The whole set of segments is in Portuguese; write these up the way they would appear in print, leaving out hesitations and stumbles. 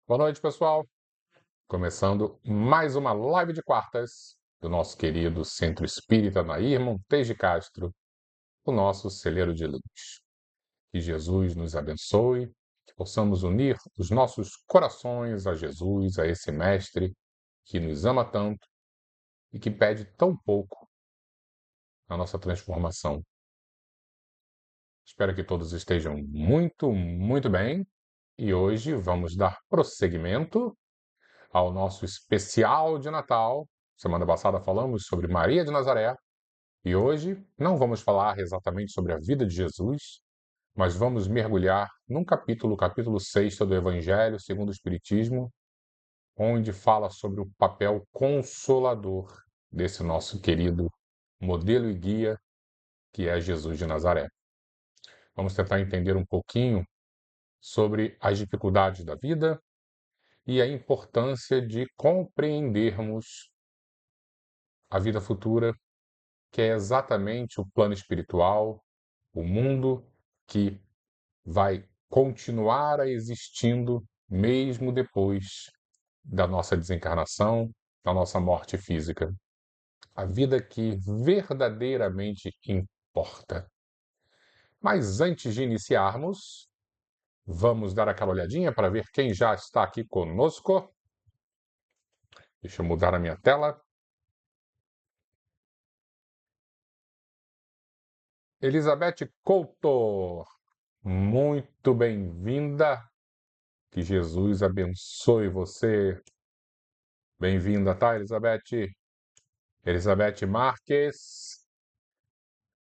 Boa noite, pessoal. Começando mais uma live de quartas do nosso querido Centro Espírita Nair Montes de Castro, o nosso celeiro de luz. Que Jesus nos abençoe, que possamos unir os nossos corações a Jesus, a esse Mestre que nos ama tanto e que pede tão pouco a nossa transformação. Espero que todos estejam muito bem e hoje vamos dar prosseguimento ao nosso especial de Natal. Semana passada falamos sobre Maria de Nazaré e hoje não vamos falar exatamente sobre a vida de Jesus, mas vamos mergulhar num capítulo, o capítulo 6 do Evangelho segundo o Espiritismo, onde fala sobre o papel consolador desse nosso querido modelo e guia que é Jesus de Nazaré. Vamos tentar entender um pouquinho sobre as dificuldades da vida e a importância de compreendermos a vida futura, que é exatamente o plano espiritual, o mundo que vai continuar a existindo mesmo depois da nossa desencarnação, da nossa morte física. A vida que verdadeiramente importa. Mas antes de iniciarmos, vamos dar aquela olhadinha para ver quem já está aqui conosco. Deixa eu mudar a minha tela. Elizabeth Couto, muito bem-vinda. Que Jesus abençoe você. Bem-vinda, tá, Elizabeth? Elizabeth Marques,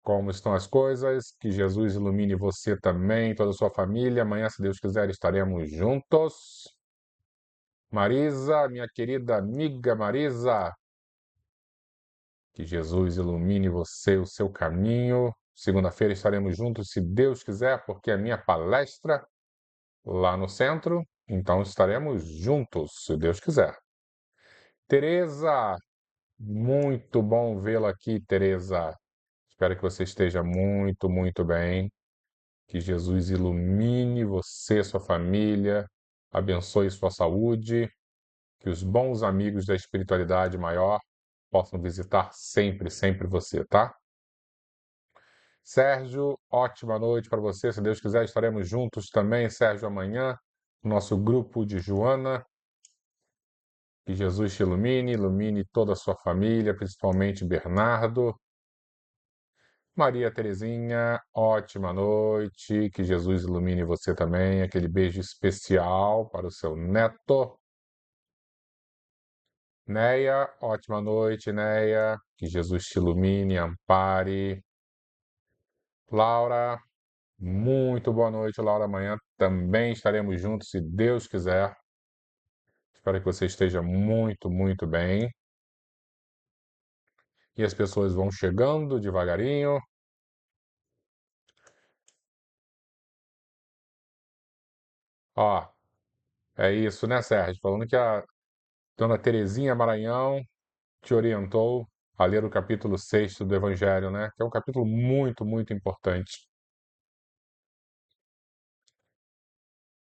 como estão as coisas? Que Jesus ilumine você também, toda a sua família. Amanhã, se Deus quiser, estaremos juntos. Marisa, minha querida amiga Marisa, que Jesus ilumine você, o seu caminho. Segunda-feira estaremos juntos, se Deus quiser, porque é a minha palestra lá no centro. Então estaremos juntos, se Deus quiser. Tereza, muito bom vê-la aqui, Tereza. Espero que você esteja muito bem. Que Jesus ilumine você, sua família, abençoe sua saúde, que os bons amigos da espiritualidade maior possam visitar sempre você, tá? Sérgio, ótima noite para você. Se Deus quiser, estaremos juntos também, Sérgio, amanhã, no nosso grupo de Joana. Que Jesus te ilumine, ilumine toda a sua família, principalmente Bernardo. Maria Terezinha, ótima noite. Que Jesus ilumine você também. Aquele beijo especial para o seu neto. Neia, ótima noite, Neia. Que Jesus te ilumine, ampare. Laura, muito boa noite, Laura. Amanhã também estaremos juntos, se Deus quiser. Espero que você esteja muito bem. E as pessoas vão chegando devagarinho. Ó, é isso, né, Sérgio? Falando que a dona Terezinha Maranhão te orientou a ler o capítulo 6 do Evangelho, né? Que é um capítulo muito importante.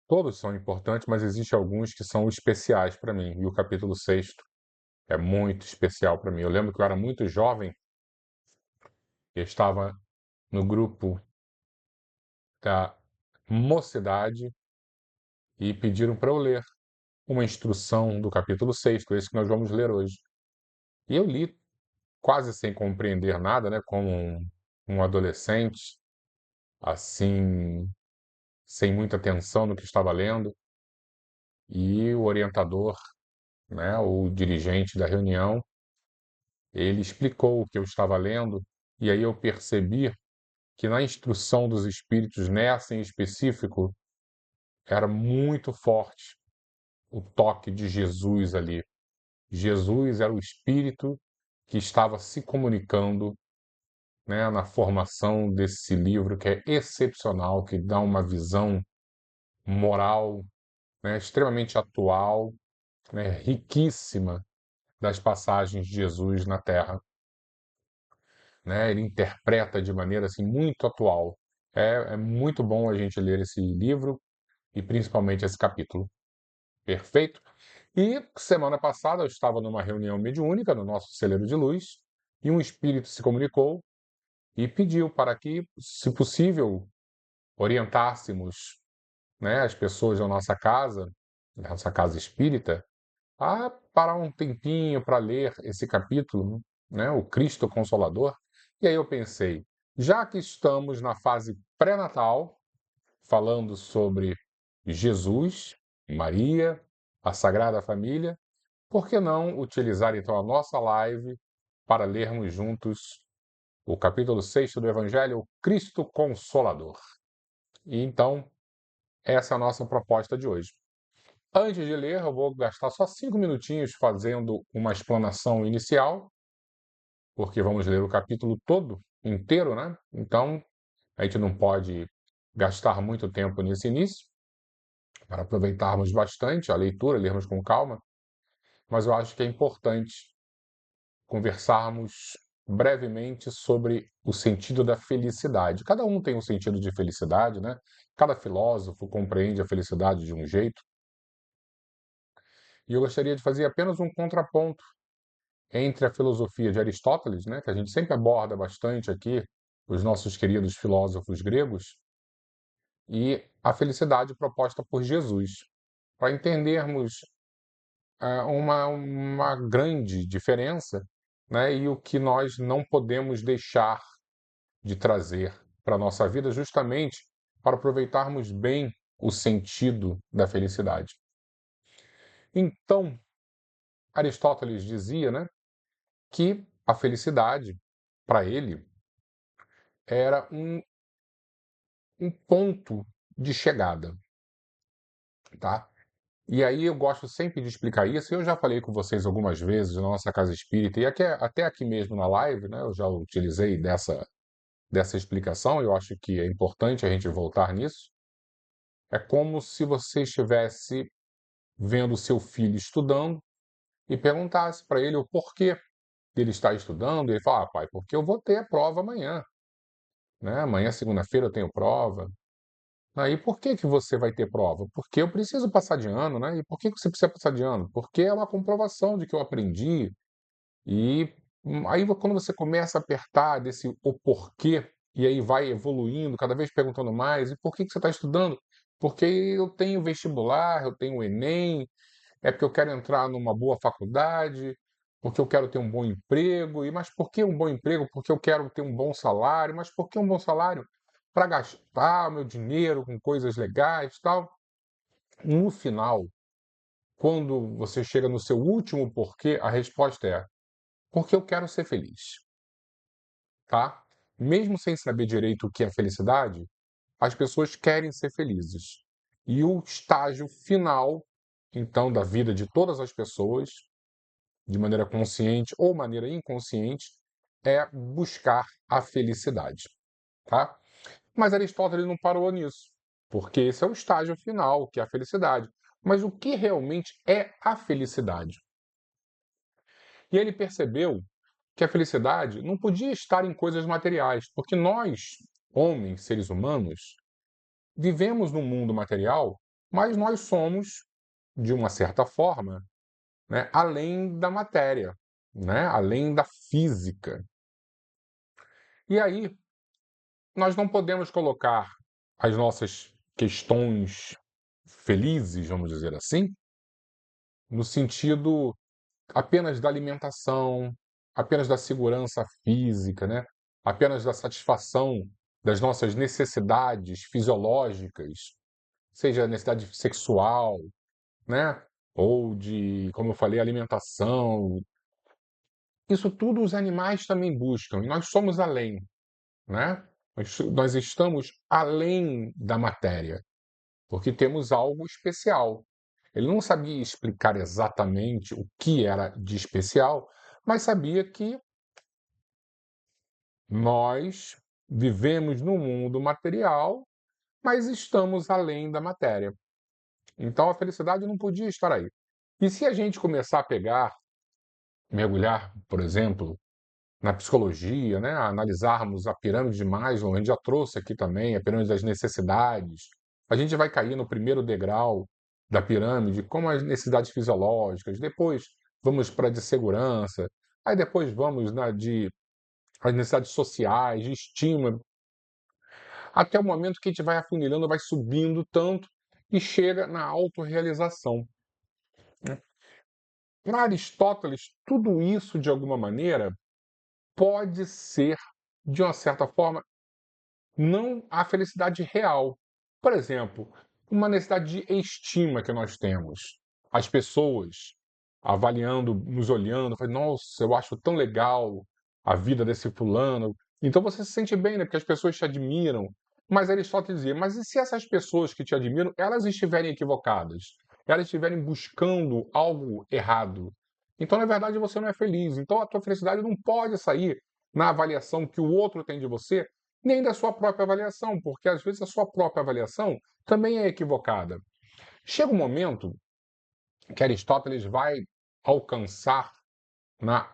Todos são importantes, mas existem alguns que são especiais para mim. E o capítulo 6 é muito especial para mim. Eu lembro que eu era muito jovem e estava no grupo da mocidade e pediram para eu ler uma instrução do capítulo 6, esse que nós vamos ler hoje. E eu li quase sem compreender nada, né? Como um adolescente, assim, sem muita atenção no que estava lendo. E o orientador, né, o dirigente da reunião, ele explicou o que eu estava lendo, e aí eu percebi que na instrução dos espíritos, nessa em específico, era muito forte o toque de Jesus ali. Jesus era o espírito que estava se comunicando, né, na formação desse livro que é excepcional, que dá uma visão moral, né, extremamente atual, né, riquíssima das passagens de Jesus na Terra, né? Ele interpreta de maneira assim muito atual. É muito bom a gente ler esse livro e principalmente esse capítulo. Perfeito? E semana passada eu estava numa reunião mediúnica no nosso celeiro de luz e um espírito se comunicou e pediu para que, se possível, orientássemos, né, as pessoas da nossa casa espírita, a parar um tempinho para ler esse capítulo, né, o Cristo Consolador. E aí eu pensei, já que estamos na fase pré-natal, falando sobre Jesus, Maria, a Sagrada Família, por que não utilizar então a nossa live para lermos juntos o capítulo 6 do Evangelho, o Cristo Consolador? E então, essa é a nossa proposta de hoje. Antes de ler, eu vou gastar só 5 minutinhos fazendo uma explanação inicial, porque vamos ler o capítulo todo, inteiro, né? Então, a gente não pode gastar muito tempo nesse início, para aproveitarmos bastante a leitura, lermos com calma, mas eu acho que é importante conversarmos brevemente sobre o sentido da felicidade. Cada um tem um sentido de felicidade, né? Cada filósofo compreende a felicidade de um jeito. E eu gostaria de fazer apenas um contraponto entre a filosofia de Aristóteles, né, que a gente sempre aborda bastante aqui, os nossos queridos filósofos gregos, e a felicidade proposta por Jesus, para entendermos uma grande diferença, né, e o que nós não podemos deixar de trazer para a nossa vida, justamente para aproveitarmos bem o sentido da felicidade. Então, Aristóteles dizia, né, que a felicidade, para ele, era um ponto de chegada, tá? E aí eu gosto sempre de explicar isso, eu já falei com vocês algumas vezes na nossa casa espírita, e até aqui mesmo na live, né, eu já utilizei dessa explicação, eu acho que é importante a gente voltar nisso. É como se você estivesse vendo seu filho estudando e perguntasse para ele o porquê ele está estudando, e ele fala, pai, porque eu vou ter a prova amanhã, né? Amanhã, segunda-feira, eu tenho prova. Aí, por que que você vai ter prova? Porque eu preciso passar de ano, né? E por que que você precisa passar de ano? Porque é uma comprovação de que eu aprendi. E aí, quando você começa a apertar desse o porquê, e aí vai evoluindo, cada vez perguntando mais, e por que que você está estudando? Porque eu tenho vestibular, eu tenho o Enem, é porque eu quero entrar numa boa faculdade, porque eu quero ter um bom emprego. E mas por que um bom emprego? Porque eu quero ter um bom salário. Mas por que um bom salário? Para gastar o meu dinheiro com coisas legais, tal. No final, quando você chega no seu último porquê, a resposta é: porque eu quero ser feliz, tá? Mesmo sem saber direito o que é felicidade, as pessoas querem ser felizes. E o estágio final, então, da vida de todas as pessoas, de maneira consciente ou maneira inconsciente, é buscar a felicidade, tá? Mas Aristóteles não parou nisso, porque esse é o estágio final, que é a felicidade. Mas o que realmente é a felicidade? E ele percebeu que a felicidade não podia estar em coisas materiais, porque nós, homens, seres humanos, vivemos num mundo material, mas nós somos, de uma certa forma, né, além da matéria, né, além da física. E aí, nós não podemos colocar as nossas questões felizes, vamos dizer assim, no sentido apenas da alimentação, apenas da segurança física, né? Apenas da satisfação das nossas necessidades fisiológicas, seja necessidade sexual, né? Ou de, como eu falei, alimentação. Isso tudo os animais também buscam, e nós somos além, né? Nós estamos além da matéria, porque temos algo especial. Ele não sabia explicar exatamente o que era de especial, mas sabia que nós vivemos no mundo material, mas estamos além da matéria. Então a felicidade não podia estar aí. E se a gente começar a pegar, mergulhar, por exemplo, na psicologia, né, a analisarmos a pirâmide de Maslow, a gente já trouxe aqui também a pirâmide das necessidades, a gente vai cair no primeiro degrau, da pirâmide, como as necessidades fisiológicas, depois vamos para a de segurança, aí depois vamos na de as necessidades sociais, de estima, até o momento que a gente vai afunilando, vai subindo tanto e chega na autorrealização, né. Para Aristóteles, tudo isso, de alguma maneira, pode ser, de uma certa forma, não a felicidade real. Por exemplo, uma necessidade de estima que nós temos. As pessoas avaliando, nos olhando, falando, nossa, eu acho tão legal a vida desse fulano. Então você se sente bem, né? Porque as pessoas te admiram. Mas Aristóteles dizia, mas e se essas pessoas que te admiram, elas estiverem equivocadas? Elas estiverem buscando algo errado? Então, na verdade, você não é feliz. Então, a tua felicidade não pode sair na avaliação que o outro tem de você, nem da sua própria avaliação, porque às vezes a sua própria avaliação também é equivocada. Chega um momento que Aristóteles vai alcançar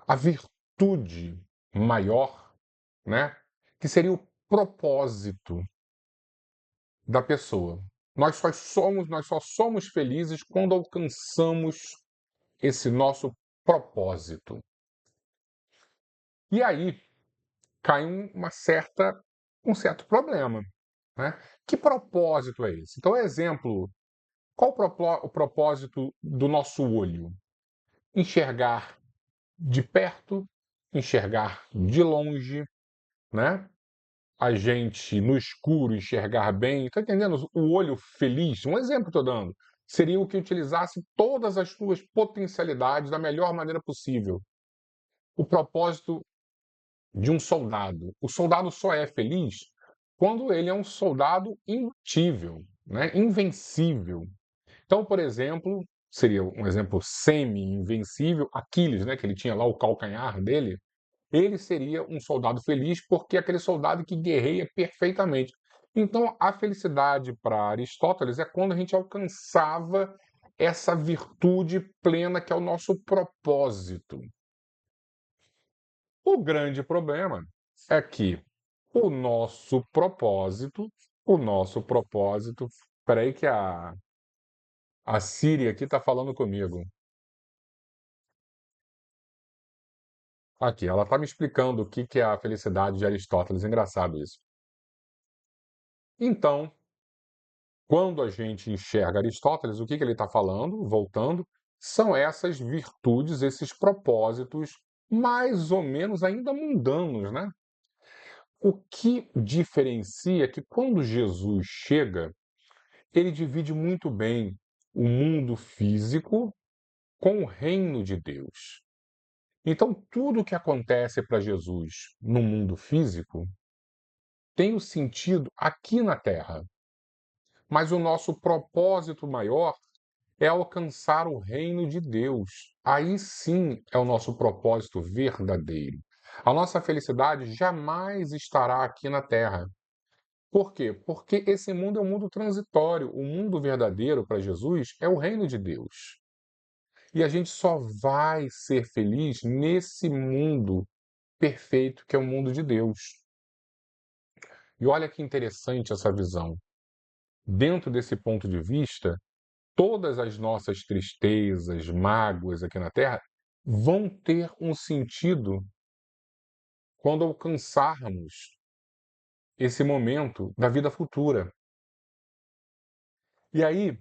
a virtude maior, né, que seria o propósito da pessoa. Nós só somos felizes quando alcançamos esse nosso propósito. E aí cai um certo problema, né? Que propósito é esse? Então, exemplo. Qual o propósito do nosso olho? Enxergar de perto, enxergar de longe, né? A gente no escuro enxergar bem. Está entendendo? O olho feliz, um exemplo que estou dando, seria o que utilizasse todas as suas potencialidades da melhor maneira possível. O propósito de um soldado. O soldado só é feliz quando ele é um soldado imbatível, né? Invencível. Então, por exemplo, seria um exemplo semi-invencível, Aquiles, né, que ele tinha lá o calcanhar dele, ele seria um soldado feliz porque é aquele soldado que guerreia perfeitamente. Então, a felicidade para Aristóteles é quando a gente alcançava essa virtude plena que é o nosso propósito. O grande problema é que o nosso propósito, espera aí que a Siri aqui está falando comigo. Aqui, ela está me explicando o que que é a felicidade de Aristóteles. Engraçado isso. Então, quando a gente enxerga Aristóteles, o que que ele está falando, voltando, são essas virtudes, esses propósitos mais ou menos ainda mundanos, né? O que diferencia é que quando Jesus chega, ele divide muito bem o mundo físico com o reino de Deus. Então, tudo o que acontece para Jesus no mundo físico tem o sentido aqui na Terra, mas o nosso propósito maior é alcançar o reino de Deus. Aí sim é o nosso propósito verdadeiro. A nossa felicidade jamais estará aqui na Terra. Por quê? Porque esse mundo é um mundo transitório. O mundo verdadeiro para Jesus é o reino de Deus. E a gente só vai ser feliz nesse mundo perfeito que é o mundo de Deus. E olha que interessante essa visão. Dentro desse ponto de vista, todas as nossas tristezas, mágoas aqui na Terra vão ter um sentido quando alcançarmos esse momento da vida futura. E aí,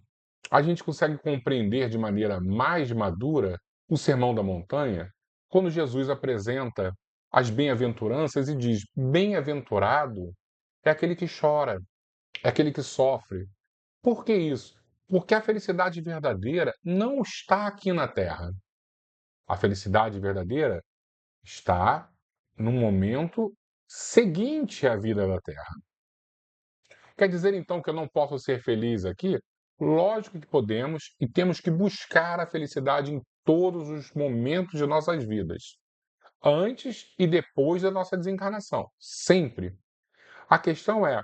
a gente consegue compreender de maneira mais madura o Sermão da Montanha, quando Jesus apresenta as bem-aventuranças e diz: bem-aventurado é aquele que chora, é aquele que sofre. Por que isso? Porque a felicidade verdadeira não está aqui na Terra. A felicidade verdadeira está no momento seguinte à vida da Terra. Quer dizer então que eu não posso ser feliz aqui? Lógico que podemos e temos que buscar a felicidade em todos os momentos de nossas vidas, antes e depois da nossa desencarnação, sempre. A questão é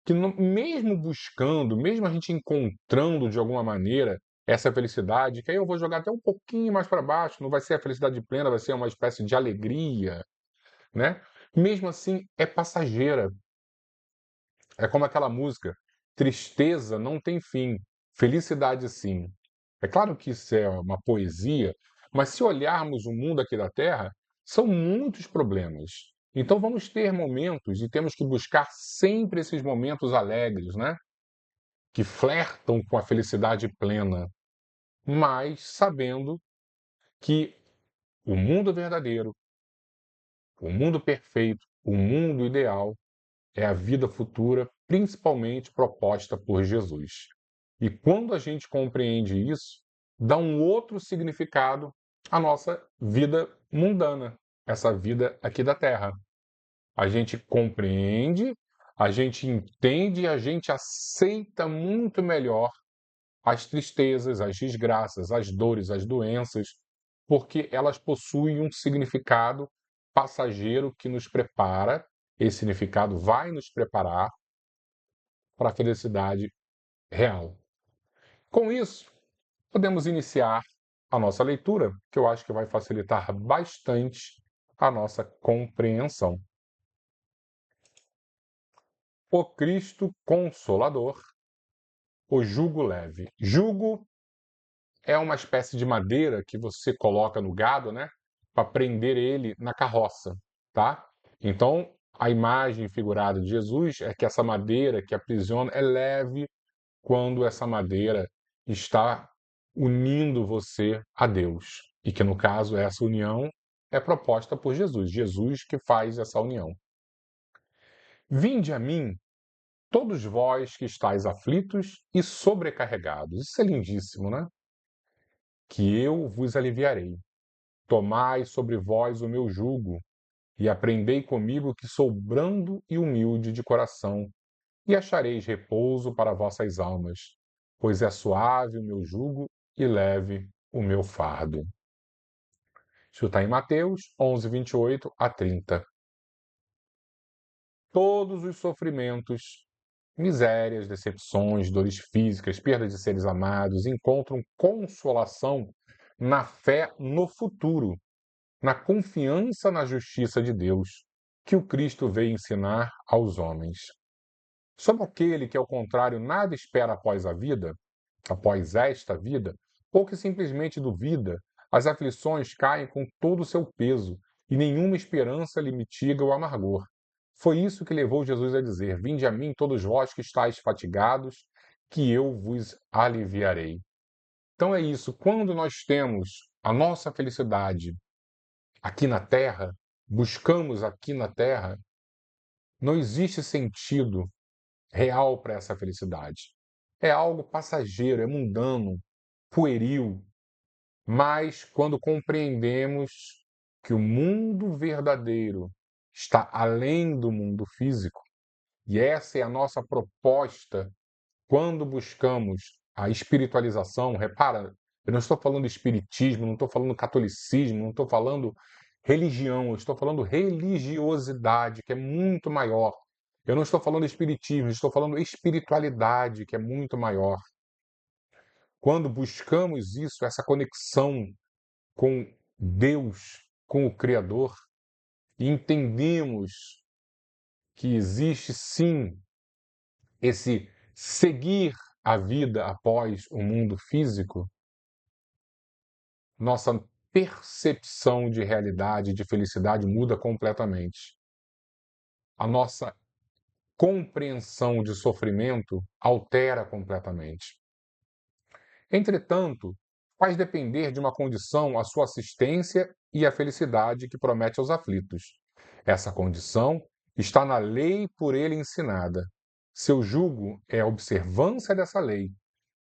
que mesmo buscando, mesmo a gente encontrando de alguma maneira essa felicidade, que aí eu vou jogar até um pouquinho mais para baixo, não vai ser a felicidade plena, vai ser uma espécie de alegria, né? Mesmo assim, é passageira. É como aquela música, tristeza não tem fim. Felicidade sim. É claro que isso é uma poesia, mas se olharmos o mundo aqui da Terra, são muitos problemas. Então vamos ter momentos e temos que buscar sempre esses momentos alegres, né? Que flertam com a felicidade plena, mas sabendo que o mundo verdadeiro, o mundo perfeito, o mundo ideal é a vida futura, principalmente proposta por Jesus. E quando a gente compreende isso, dá um outro significado à nossa vida mundana, essa vida aqui da Terra. A gente compreende, a gente entende e a gente aceita muito melhor as tristezas, as desgraças, as dores, as doenças, porque elas possuem um significado passageiro que nos prepara, esse significado vai nos preparar para a felicidade real. Com isso, podemos iniciar a nossa leitura, que eu acho que vai facilitar bastante a nossa compreensão. O Cristo Consolador, o jugo leve. Jugo é uma espécie de madeira que você coloca no gado, né, para prender ele na carroça, tá? Então, a imagem figurada de Jesus é que essa madeira que aprisiona é leve quando essa madeira está unindo você a Deus. E que, no caso, essa união é proposta por Jesus. Jesus que faz essa união. Vinde a mim, todos vós que estáis aflitos e sobrecarregados. Isso é lindíssimo, né? Que eu vos aliviarei. Tomai sobre vós o meu jugo e aprendei comigo que sou brando e humilde de coração, e achareis repouso para vossas almas, pois é suave o meu jugo e leve o meu fardo. Isso está em Mateus 11, 28 a 30. Todos os sofrimentos, misérias, decepções, dores físicas, perda de seres amados, encontram consolação na fé no futuro, na confiança na justiça de Deus, que o Cristo veio ensinar aos homens. Sobre aquele que, ao contrário, nada espera após a vida, após esta vida, ou que simplesmente duvida, as aflições caem com todo o seu peso e nenhuma esperança lhe mitiga o amargor. Foi isso que levou Jesus a dizer: Vinde a mim, todos vós que estáis fatigados, que eu vos aliviarei. Então é isso, quando nós temos a nossa felicidade aqui na Terra, buscamos aqui na Terra, não existe sentido real para essa felicidade. É algo passageiro, é mundano, pueril, mas quando compreendemos que o mundo verdadeiro está além do mundo físico, e essa é a nossa proposta quando buscamos a espiritualização, repara, eu não estou falando espiritismo, não estou falando catolicismo, não estou falando religião, eu estou falando religiosidade, que é muito maior. Eu não estou falando espiritismo, estou falando espiritualidade, que é muito maior. Quando buscamos isso, essa conexão com Deus, com o Criador, e entendemos que existe sim esse seguir a vida após o mundo físico, nossa percepção de realidade, de felicidade muda completamente. A nossa compreensão de sofrimento altera completamente. Entretanto, faz depender de uma condição a sua assistência e a felicidade que promete aos aflitos. Essa condição está na lei por ele ensinada. Seu jugo é a observância dessa lei,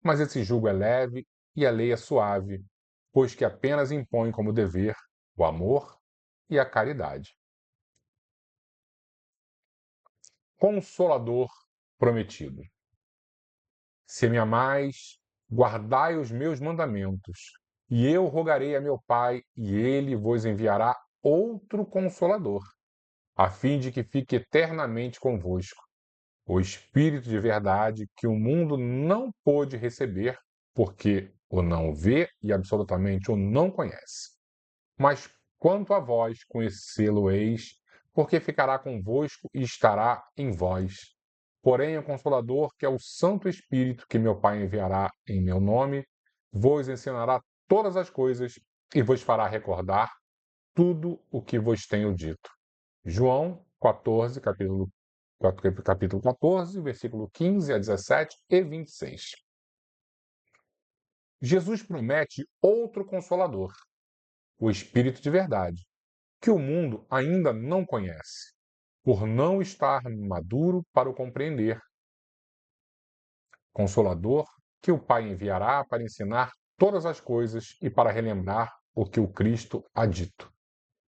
mas esse jugo é leve e a lei é suave, pois que apenas impõe como dever o amor e a caridade. Consolador prometido. Se me amais, guardai os meus mandamentos, e eu rogarei a meu Pai, e ele vos enviará outro consolador, a fim de que fique eternamente convosco, o Espírito de verdade que o mundo não pôde receber, porque o não vê e absolutamente o não conhece. Mas quanto a vós, conhecê-lo-eis, porque ficará convosco e estará em vós. Porém, o Consolador, que é o Santo Espírito, que meu Pai enviará em meu nome, vos ensinará todas as coisas e vos fará recordar tudo o que vos tenho dito. João 14, capítulo 14, versículo 15 a 17 e 26. Jesus promete outro Consolador, o Espírito de verdade, que o mundo ainda não conhece, por não estar maduro para o compreender. Consolador, que o Pai enviará para ensinar todas as coisas e para relembrar o que o Cristo há dito.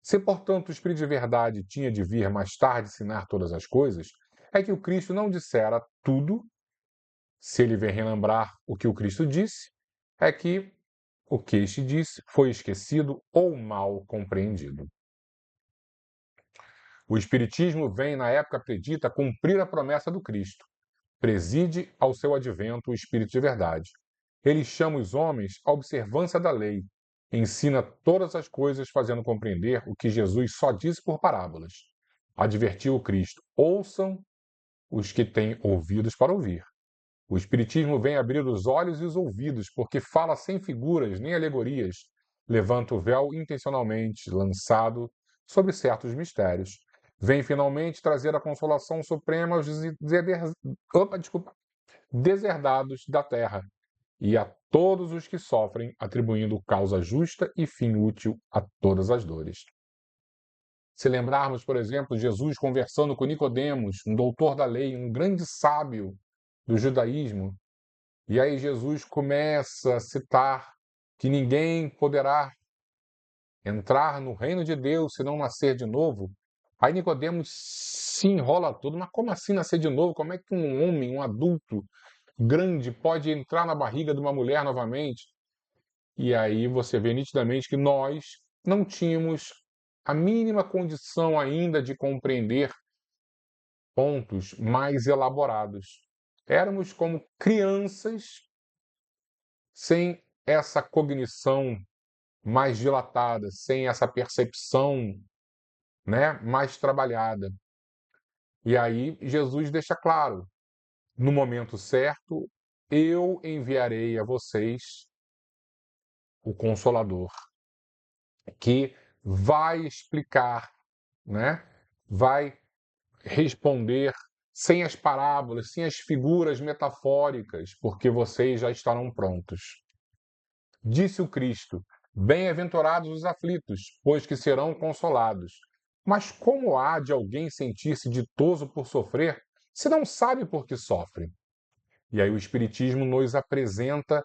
Se, portanto, o Espírito de verdade tinha de vir mais tarde ensinar todas as coisas, é que o Cristo não dissera tudo. Se ele vem relembrar o que o Cristo disse, é que o que este disse foi esquecido ou mal compreendido. O Espiritismo vem, na época predita, cumprir a promessa do Cristo. Preside ao seu advento o Espírito de verdade. Ele chama os homens à observância da lei, ensina todas as coisas, fazendo compreender o que Jesus só disse por parábolas. Advertiu o Cristo: ouçam os que têm ouvidos para ouvir. O Espiritismo vem abrir os olhos e os ouvidos, porque fala sem figuras nem alegorias, levanta o véu intencionalmente lançado sobre certos mistérios. Vem finalmente trazer a consolação suprema aos deserdados da terra e a todos os que sofrem, atribuindo causa justa e fim útil a todas as dores. Se lembrarmos, por exemplo, Jesus conversando com Nicodemos, um doutor da lei, um grande sábio do judaísmo, e aí Jesus começa a citar que ninguém poderá entrar no reino de Deus se não nascer de novo. Aí Nicodemos se enrola todo, mas como assim nascer de novo? Como é que um homem, um adulto grande pode entrar na barriga de uma mulher novamente? E aí você vê nitidamente que nós não tínhamos a mínima condição ainda de compreender pontos mais elaborados. Éramos como crianças sem essa cognição mais dilatada, sem essa percepção, né, mais trabalhada. E aí Jesus deixa claro, no momento certo, eu enviarei a vocês o Consolador, que vai explicar, né, vai responder sem as parábolas, sem as figuras metafóricas, porque vocês já estarão prontos. Disse o Cristo: bem-aventurados os aflitos, pois que serão consolados. Mas como há de alguém sentir-se ditoso por sofrer, se não sabe por que sofre? E aí o Espiritismo nos apresenta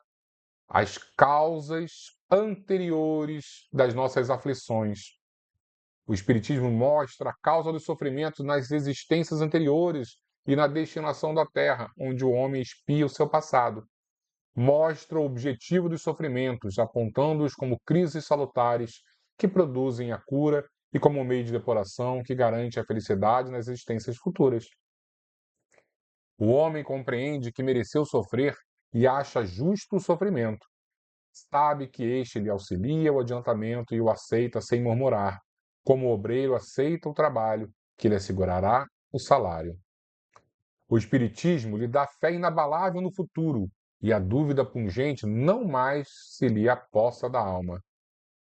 as causas anteriores das nossas aflições. O Espiritismo mostra a causa dos sofrimentos nas existências anteriores e na destinação da Terra, onde o homem expia o seu passado. Mostra o objetivo dos sofrimentos, apontando-os como crises salutares que produzem a cura e como meio de depuração que garante a felicidade nas existências futuras. O homem compreende que mereceu sofrer e acha justo o sofrimento. Sabe que este lhe auxilia o adiantamento e o aceita sem murmurar, como o obreiro aceita o trabalho que lhe assegurará o salário. O Espiritismo lhe dá fé inabalável no futuro, e a dúvida pungente não mais se lhe apossa da alma,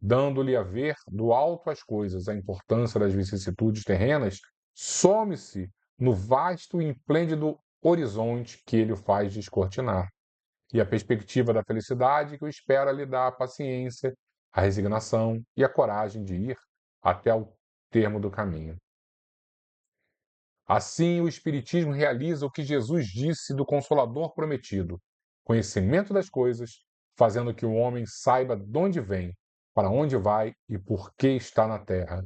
dando-lhe a ver do alto as coisas, a importância das vicissitudes terrenas, some-se no vasto e esplêndido horizonte que ele o faz descortinar, e a perspectiva da felicidade que o espera lhe dá a paciência, a resignação e a coragem de ir até o termo do caminho. Assim, o Espiritismo realiza o que Jesus disse do Consolador prometido: conhecimento das coisas, fazendo que o homem saiba de onde vem, para onde vai e por que está na terra.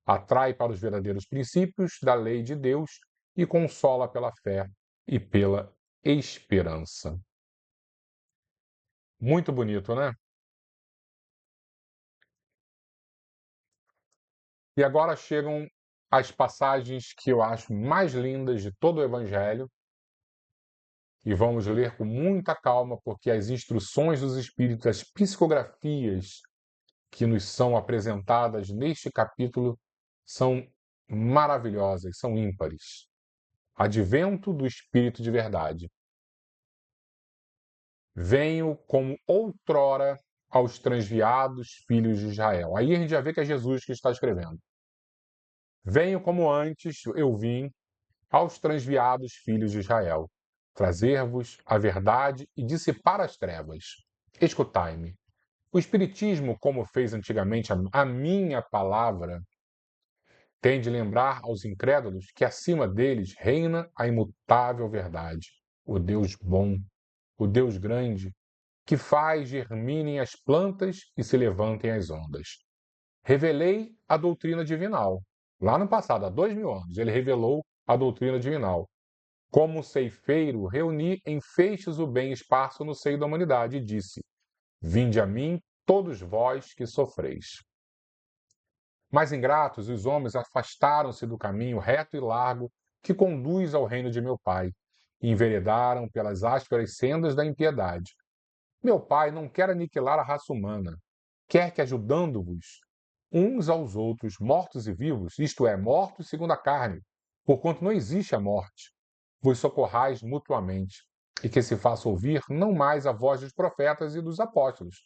Atrai para os verdadeiros princípios da lei de Deus e consola pela fé e pela esperança. Muito bonito, né? E agora chegam as passagens que eu acho mais lindas de todo o Evangelho, e vamos ler com muita calma, porque as instruções dos Espíritos, as psicografias que nos são apresentadas neste capítulo são maravilhosas, são ímpares. Advento do Espírito de verdade. Venho como outrora aos transviados filhos de Israel. Aí a gente já vê que é Jesus que está escrevendo. Venho como antes eu vim aos transviados filhos de Israel, trazer-vos a verdade e dissipar as trevas. Escutai-me. O Espiritismo, como fez antigamente a minha palavra, tem de lembrar aos incrédulos que acima deles reina a imutável verdade, o Deus bom, o Deus grande, que faz germinem as plantas e se levantem as ondas. Revelei a doutrina divinal. Lá no passado, há 2000 anos, ele revelou a doutrina divinal. Como ceifeiro, reuni em feixes o bem esparso no seio da humanidade e disse: Vinde a mim, todos vós que sofreis. Mais ingratos, os homens afastaram-se do caminho reto e largo que conduz ao reino de meu Pai, e enveredaram pelas ásperas sendas da impiedade. Meu Pai não quer aniquilar a raça humana, quer que, ajudando-vos uns aos outros, mortos e vivos, isto é, mortos segundo a carne, porquanto não existe a morte, vos socorrais mutuamente, e que se faça ouvir não mais a voz dos profetas e dos apóstolos,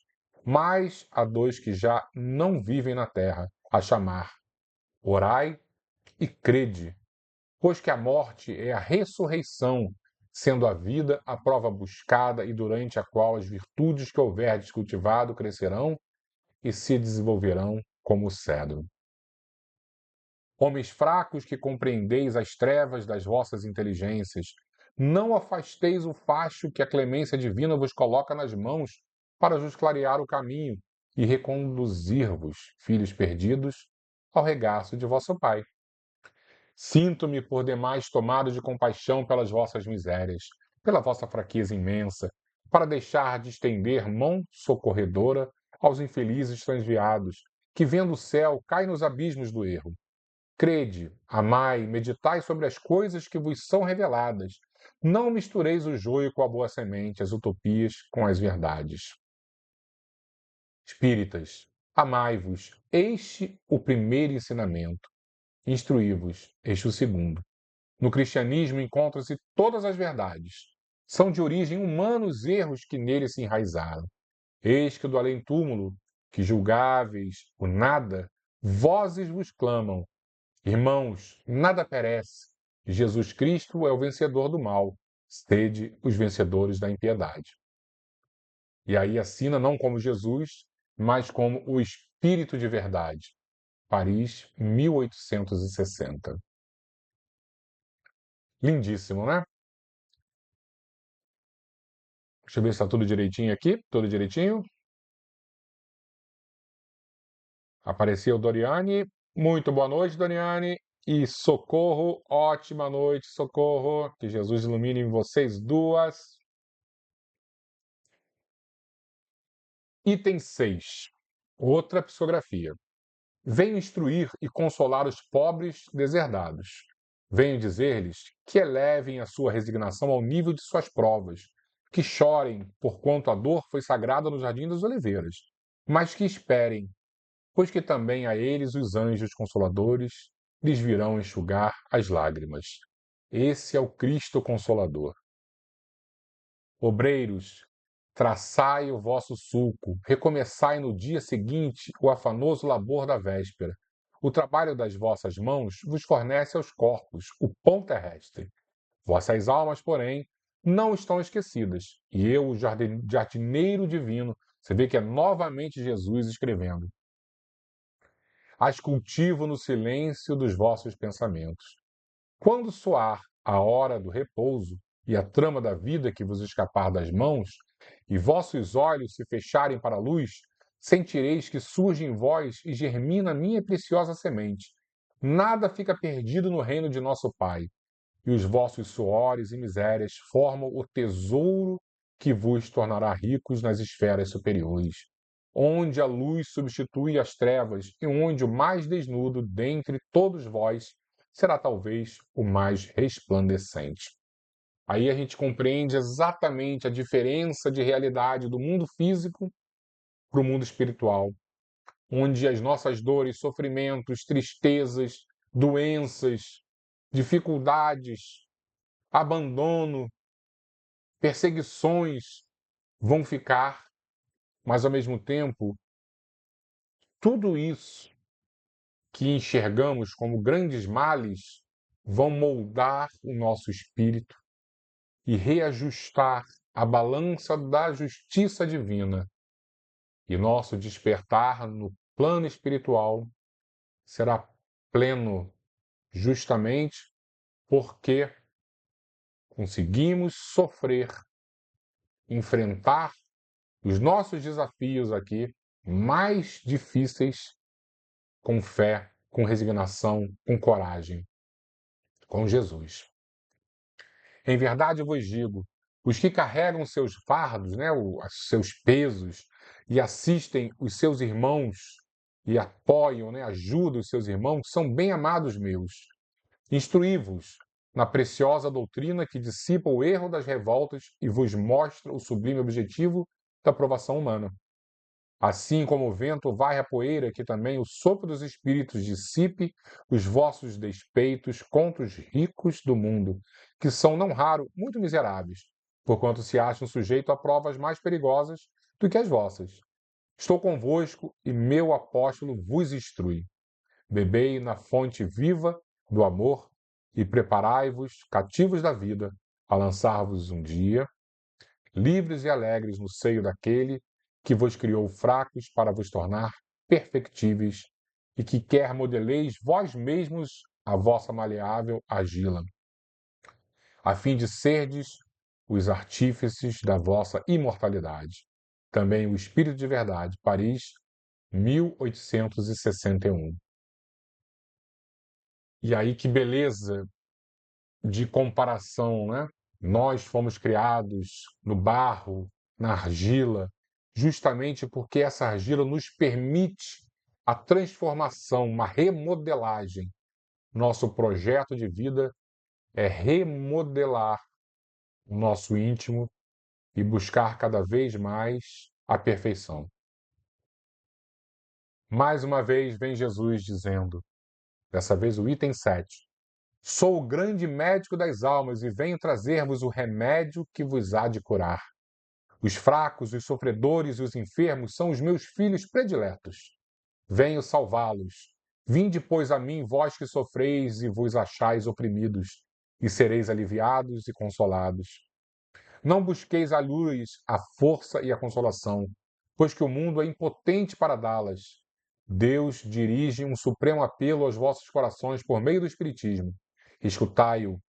mas a dos que já não vivem na terra, a chamar: orai e crede, pois que a morte é a ressurreição, sendo a vida a prova buscada e durante a qual as virtudes que houverdes cultivado crescerão e se desenvolverão como o cedro. Homens fracos que compreendeis as trevas das vossas inteligências, não afasteis o facho que a clemência divina vos coloca nas mãos para vos clarear o caminho e reconduzir-vos, filhos perdidos, ao regaço de vosso Pai. Sinto-me por demais tomado de compaixão pelas vossas misérias, pela vossa fraqueza imensa, para deixar de estender mão socorredora aos infelizes transviados, que vendo o céu caem nos abismos do erro. Crede, amai, meditai sobre as coisas que vos são reveladas. Não mistureis o joio com a boa semente, as utopias com as verdades. Espíritas, amai-vos, este o primeiro ensinamento. Instruí-vos, este o segundo. No cristianismo encontram-se todas as verdades. São de origem humana os erros que nele se enraizaram. Eis que do além-túmulo, que julgáveis o nada, vozes vos clamam. Irmãos, nada perece. Jesus Cristo é o vencedor do mal. Sede os vencedores da impiedade. E aí assina não como Jesus, mas como o Espírito de Verdade. Paris, 1860. Lindíssimo, né? Deixa eu ver se está tudo direitinho aqui. Tudo direitinho. Apareceu Doriane. Muito boa noite, Doriane. E Socorro, ótima noite, Socorro. Que Jesus ilumine vocês duas. Item 6. Outra psicografia. Venho instruir e consolar os pobres deserdados. Venho dizer-lhes que elevem a sua resignação ao nível de suas provas, que chorem, porquanto a dor foi sagrada no jardim das oliveiras, mas que esperem, pois que também a eles os anjos consoladores lhes virão enxugar as lágrimas. Esse é o Cristo Consolador. Obreiros, traçai o vosso sulco, recomeçai no dia seguinte o afanoso labor da véspera. O trabalho das vossas mãos vos fornece aos corpos o pão terrestre. Vossas almas, porém, não estão esquecidas. E eu, o jardineiro divino, você vê que é novamente Jesus escrevendo, as cultivo no silêncio dos vossos pensamentos. Quando soar a hora do repouso e a trama da vida que vos escapar das mãos, e vossos olhos se fecharem para a luz, sentireis que surge em vós e germina a minha preciosa semente. Nada fica perdido no reino de nosso Pai, e os vossos suores e misérias formam o tesouro que vos tornará ricos nas esferas superiores, onde a luz substitui as trevas e onde o mais desnudo dentre todos vós será talvez o mais resplandecente. Aí a gente compreende exatamente a diferença de realidade do mundo físico para o mundo espiritual, onde as nossas dores, sofrimentos, tristezas, doenças, dificuldades abandono, perseguições vão ficar, mas ao mesmo tempo, tudo isso que enxergamos como grandes males vão moldar o nosso espírito e reajustar a balança da justiça divina. E nosso despertar no plano espiritual será pleno justamente porque conseguimos sofrer, enfrentar os nossos desafios aqui mais difíceis com fé, com resignação, com coragem, com Jesus. Em verdade eu vos digo, os que carregam seus fardos, os seus pesos, e assistem os seus irmãos, e apoiam, ajudam os seus irmãos, são bem amados meus. Instruí-vos na preciosa doutrina que dissipa o erro das revoltas e vos mostra o sublime objetivo da aprovação humana. Assim como o vento varre a poeira, que também o sopro dos espíritos dissipe os vossos despeitos contra os ricos do mundo, que são, não raro, muito miseráveis, porquanto se acham sujeitos a provas mais perigosas do que as vossas. Estou convosco e meu apóstolo vos instrui. Bebei na fonte viva do amor e preparai-vos, cativos da vida, a lançar-vos um dia, livres e alegres no seio daquele que vos criou fracos para vos tornar perfectíveis e que quer modeleis vós mesmos a vossa maleável argila, a fim de serdes os artífices da vossa imortalidade. Também o Espírito de Verdade, Paris, 1861. E aí que beleza de comparação, né? Nós fomos criados no barro, na argila, justamente porque essa argila nos permite a transformação, uma remodelagem. Nosso projeto de vida é remodelar o nosso íntimo e buscar cada vez mais a perfeição. Mais uma vez vem Jesus dizendo, dessa vez o item 7, sou o grande médico das almas e venho trazer-vos o remédio que vos há de curar. Os fracos, os sofredores e os enfermos são os meus filhos prediletos. Venho salvá-los. Vinde, pois, a mim, vós que sofreis e vos achais oprimidos, e sereis aliviados e consolados. Não busqueis a luz, a força e a consolação, pois que o mundo é impotente para dá-las. Deus dirige um supremo apelo aos vossos corações por meio do Espiritismo. Escutai-o.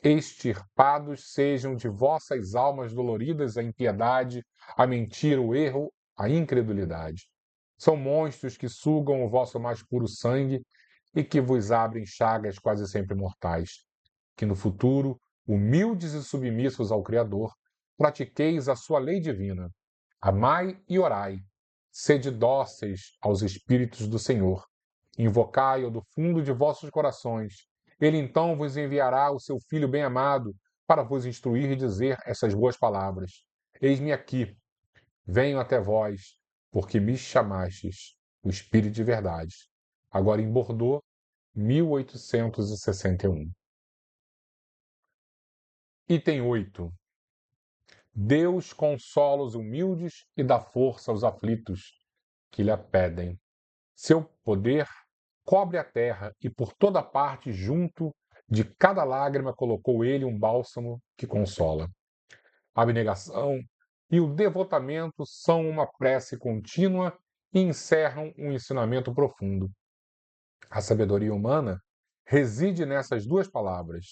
Extirpados sejam de vossas almas doloridas a impiedade, a mentira, o erro, a incredulidade. São monstros que sugam o vosso mais puro sangue e que vos abrem chagas quase sempre mortais. Que no futuro, humildes e submissos ao Criador, pratiqueis a sua lei divina. Amai e orai. Sede dóceis aos Espíritos do Senhor. Invocai-o do fundo de vossos corações. Ele então vos enviará o seu Filho bem-amado para vos instruir e dizer essas boas palavras. Eis-me aqui, venho até vós, porque me chamastes, o Espírito de verdade. Agora em Bordeaux, 1861. Item 8. Deus consola os humildes e dá força aos aflitos que lhe a pedem. Seu poder cobre a terra e por toda parte junto de cada lágrima colocou ele um bálsamo que consola. A abnegação e o devotamento são uma prece contínua e encerram um ensinamento profundo. A sabedoria humana reside nessas duas palavras.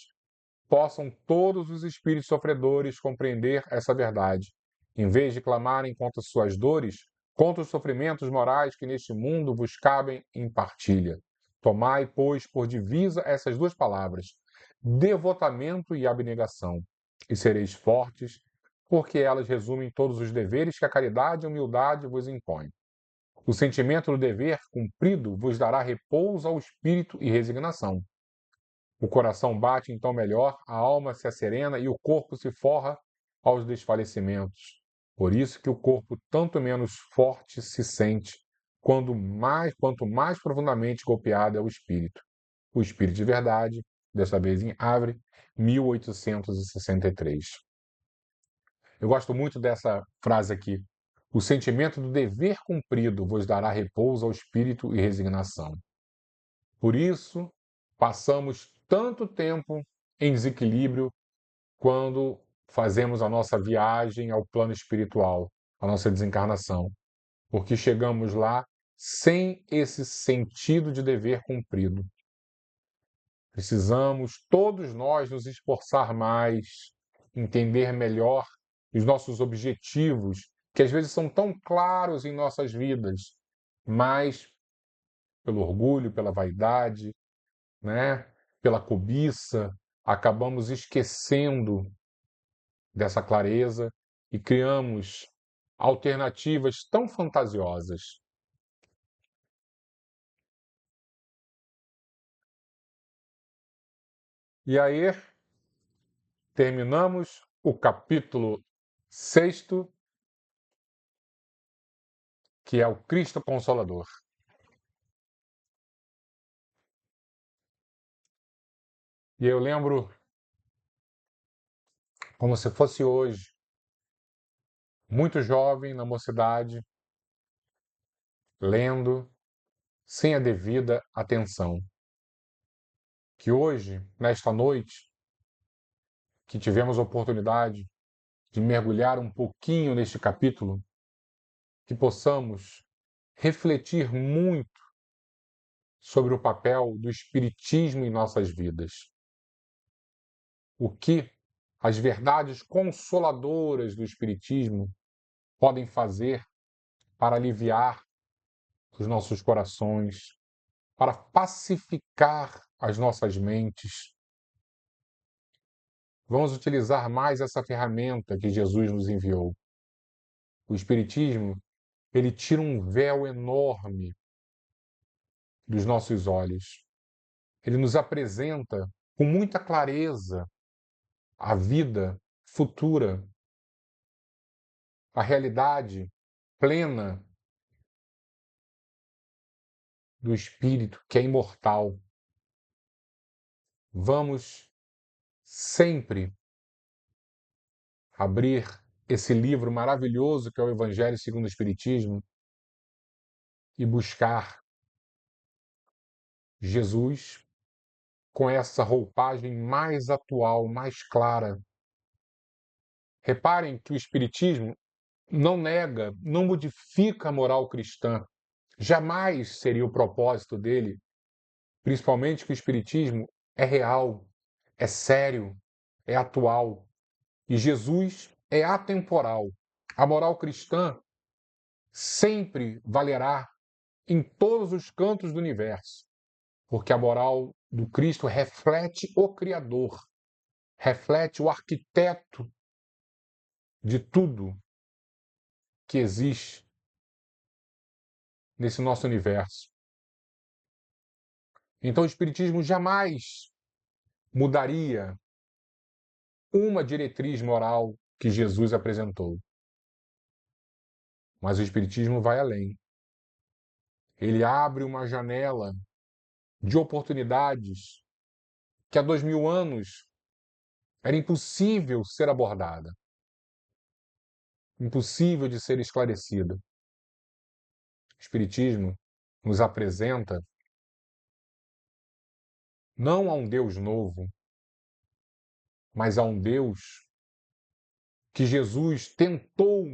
Possam todos os espíritos sofredores compreender essa verdade, em vez de clamarem contra suas dores, contra os sofrimentos morais que neste mundo vos cabem em partilha. Tomai, pois, por divisa essas duas palavras, devotamento e abnegação, e sereis fortes, porque elas resumem todos os deveres que a caridade e a humildade vos impõem. O sentimento do dever cumprido vos dará repouso ao espírito e resignação. O coração bate então melhor, a alma se asserena e o corpo se forra aos desfalecimentos. Por isso que o corpo tanto menos forte se sente, quanto mais profundamente golpeado é o espírito. O espírito de verdade dessa vez em Havre, 1863. Eu gosto muito dessa frase aqui. O sentimento do dever cumprido vos dará repouso ao espírito e resignação. Por isso, passamos tanto tempo em desequilíbrio quando fazemos a nossa viagem ao plano espiritual, a nossa desencarnação, porque chegamos lá sem esse sentido de dever cumprido. Precisamos, todos nós, nos esforçar mais, entender melhor os nossos objetivos, que às vezes são tão claros em nossas vidas, mas pelo orgulho, pela vaidade, né, pela cobiça, acabamos esquecendo dessa clareza e criamos alternativas tão fantasiosas. E aí terminamos o capítulo 6º, que é o Cristo Consolador. E eu lembro como se fosse hoje, muito jovem, na mocidade, lendo sem a devida atenção. Que hoje, nesta noite, que tivemos a oportunidade de mergulhar um pouquinho neste capítulo, que possamos refletir muito sobre o papel do Espiritismo em nossas vidas. O que as verdades consoladoras do Espiritismo podem fazer para aliviar os nossos corações, para pacificar as nossas mentes. Vamos utilizar mais essa ferramenta que Jesus nos enviou. O Espiritismo, ele tira um véu enorme dos nossos olhos. Ele nos apresenta com muita clareza a vida futura, a realidade plena do Espírito, que é imortal. Vamos sempre abrir esse livro maravilhoso que é o Evangelho segundo o Espiritismo e buscar Jesus com essa roupagem mais atual, mais clara. Reparem que o Espiritismo não nega, não modifica a moral cristã. Jamais seria o propósito dele, principalmente que o Espiritismo é real, é sério, é atual. E Jesus é atemporal. A moral cristã sempre valerá em todos os cantos do universo, porque a moral do Cristo reflete o Criador, reflete o arquiteto de tudo que existe nesse nosso universo. Então, o Espiritismo jamais mudaria uma diretriz moral que Jesus apresentou. Mas o Espiritismo vai além. Ele abre uma janela de oportunidades que há 2000 anos era impossível ser abordada, impossível de ser esclarecida. O Espiritismo nos apresenta não a um Deus novo, mas a um Deus que Jesus tentou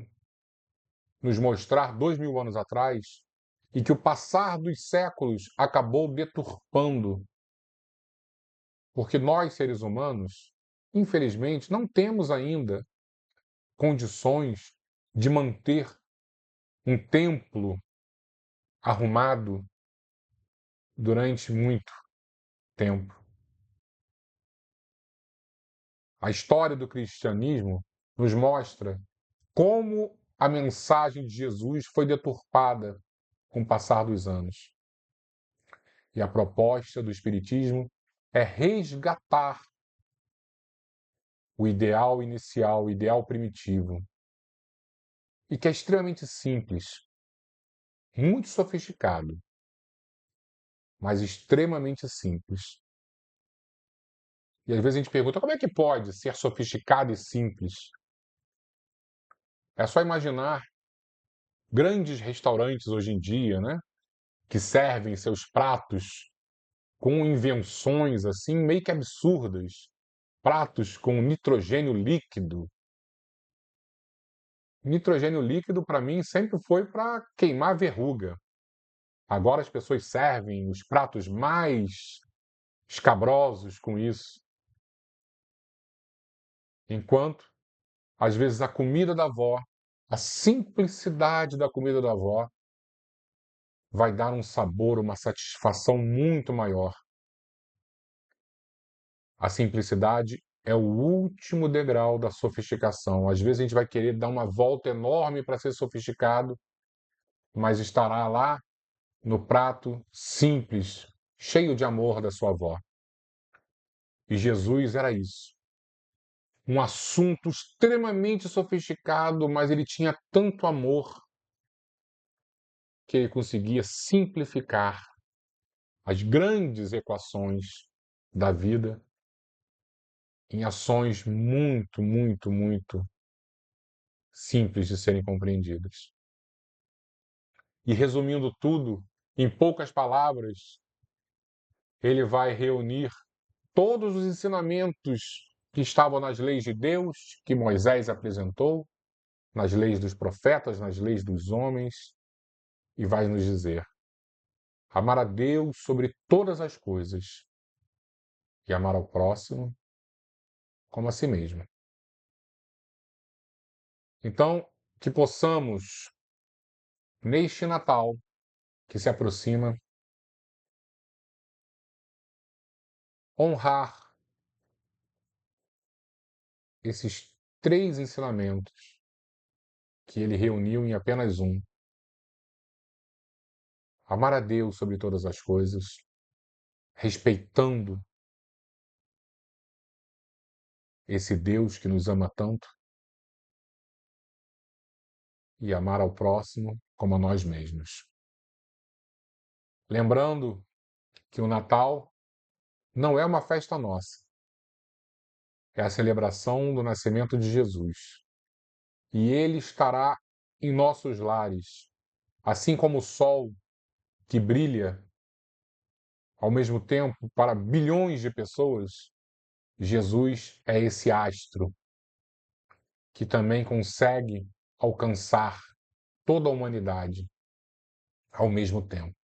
nos mostrar 2000 anos atrás e que o passar dos séculos acabou deturpando. Porque nós, seres humanos, infelizmente, não temos ainda condições de manter um templo arrumado durante muito tempo. A história do cristianismo nos mostra como a mensagem de Jesus foi deturpada com o passar dos anos. E a proposta do Espiritismo é resgatar o ideal inicial, o ideal primitivo, e que é extremamente simples, muito sofisticado, mas extremamente simples. E às vezes a gente pergunta, como é que pode ser sofisticado e simples? É só imaginar grandes restaurantes hoje em dia, né? Que servem seus pratos com invenções assim meio que absurdas. Pratos com nitrogênio líquido. Nitrogênio líquido, para mim, sempre foi para queimar verruga. Agora as pessoas servem os pratos mais escabrosos com isso. Enquanto, às vezes, a comida da avó, a simplicidade da comida da avó, vai dar um sabor, uma satisfação muito maior. A simplicidade é o último degrau da sofisticação. Às vezes a gente vai querer dar uma volta enorme para ser sofisticado, mas estará lá no prato simples, cheio de amor da sua avó. E Jesus era isso. Um assunto extremamente sofisticado, mas ele tinha tanto amor que ele conseguia simplificar as grandes equações da vida em ações muito, muito, muito simples de serem compreendidas. E resumindo tudo, em poucas palavras, ele vai reunir todos os ensinamentos que estavam nas leis de Deus, que Moisés apresentou, nas leis dos profetas, nas leis dos homens, e vai nos dizer: amar a Deus sobre todas as coisas e amar ao próximo como a si mesmo. Então, que possamos, neste Natal que se aproxima, honrar esses 3 ensinamentos que ele reuniu em apenas um. Amar a Deus sobre todas as coisas, respeitando esse Deus que nos ama tanto, e amar ao próximo como a nós mesmos. Lembrando que o Natal não é uma festa nossa, é a celebração do nascimento de Jesus. E ele estará em nossos lares, assim como o sol que brilha ao mesmo tempo para bilhões de pessoas. Jesus é esse astro que também consegue alcançar toda a humanidade ao mesmo tempo.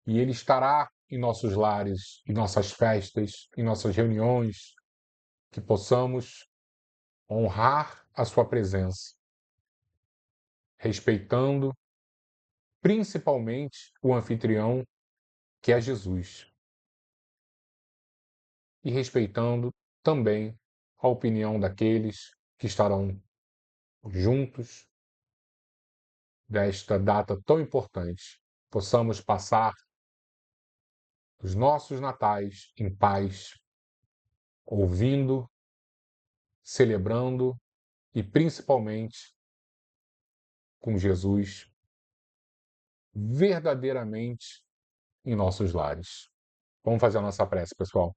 E ele estará em nossos lares, em nossas festas, em nossas reuniões, que possamos honrar a sua presença, respeitando principalmente o anfitrião, que é Jesus, e respeitando também a opinião daqueles que estarão juntos desta data tão importante. Possamos passar os nossos natais em paz, ouvindo, celebrando e principalmente com Jesus verdadeiramente em nossos lares. Vamos fazer a nossa prece, pessoal.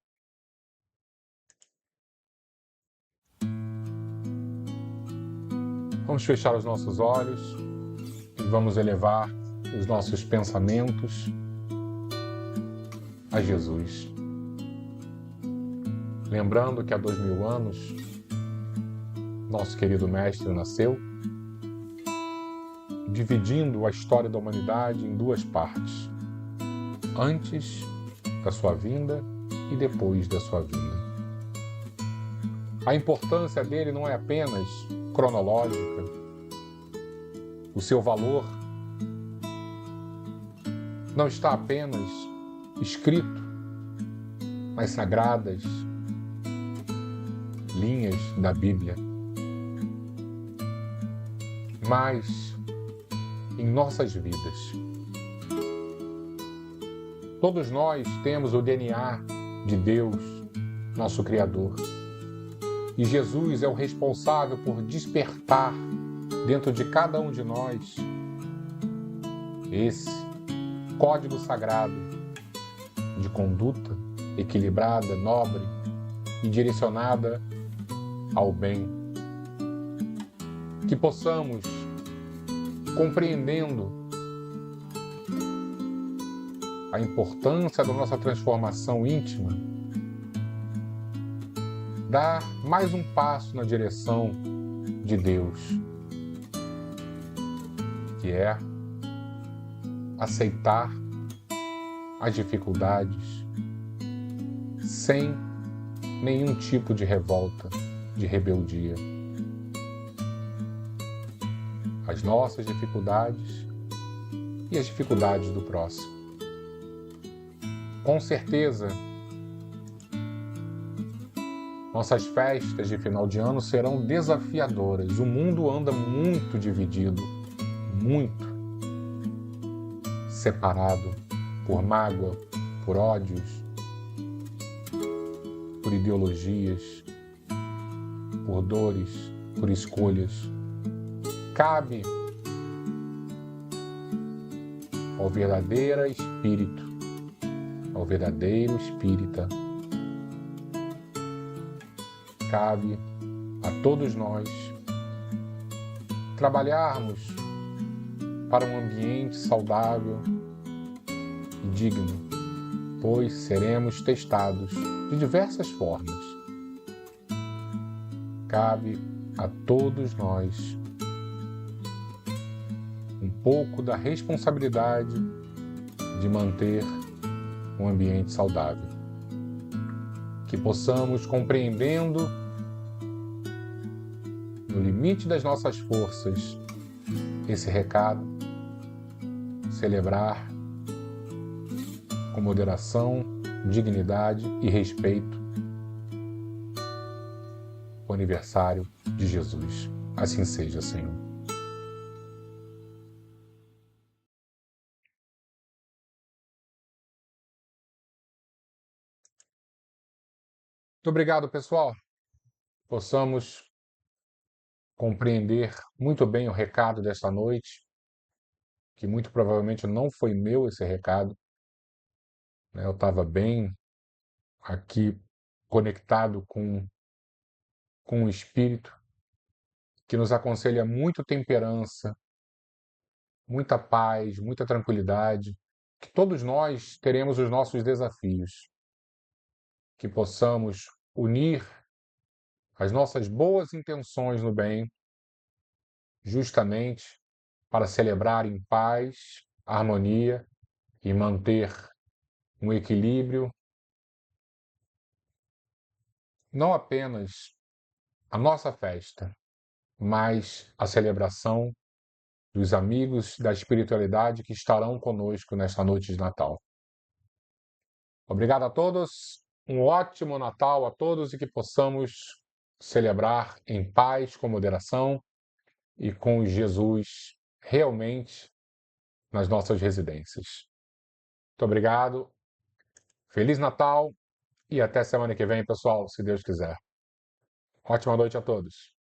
Vamos fechar os nossos olhos e vamos elevar os nossos pensamentos a Jesus. Lembrando que há 2000 anos, nosso querido Mestre nasceu, dividindo a história da humanidade em 2 partes: antes da sua vinda e depois da sua vinda. A importância dele não é apenas cronológica, o seu valor não está apenas escrito nas sagradas linhas da Bíblia, mas em nossas vidas. Todos nós temos o DNA de Deus, nosso Criador. E Jesus é o responsável por despertar dentro de cada um de nós esse código sagrado de conduta equilibrada, nobre e direcionada ao bem. Que possamos, compreendendo a importância da nossa transformação íntima, dar mais um passo na direção de Deus, que é aceitar as dificuldades sem nenhum tipo de revolta, de rebeldia. As nossas dificuldades e as dificuldades do próximo. Com certeza, nossas festas de final de ano serão desafiadoras. O mundo anda muito dividido, muito separado por mágoa, por ódios, por ideologias, por dores, por escolhas. Cabe ao verdadeiro espírito, ao verdadeiro espírita, cabe a todos nós trabalharmos para um ambiente saudável e digno, pois seremos testados de diversas formas. Cabe a todos nós um pouco da responsabilidade de manter um ambiente saudável. Que possamos, compreendendo no limite das nossas forças esse recado, celebrar com moderação, dignidade e respeito o aniversário de Jesus. Assim seja, Senhor. Muito obrigado, pessoal. Possamos compreender muito bem o recado desta noite, que muito provavelmente não foi meu esse recado, né? Eu estava bem aqui conectado com o Espírito, que nos aconselha muito temperança, muita paz, muita tranquilidade, que todos nós teremos os nossos desafios, que possamos unir as nossas boas intenções no bem, justamente para celebrar em paz, harmonia e manter um equilíbrio, não apenas a nossa festa, mas a celebração dos amigos da espiritualidade que estarão conosco nesta noite de Natal. Obrigado a todos, um ótimo Natal a todos e que possamos celebrar em paz, com moderação e com Jesus realmente nas nossas residências. Muito obrigado, Feliz Natal e até semana que vem, pessoal, se Deus quiser. Ótima noite a todos.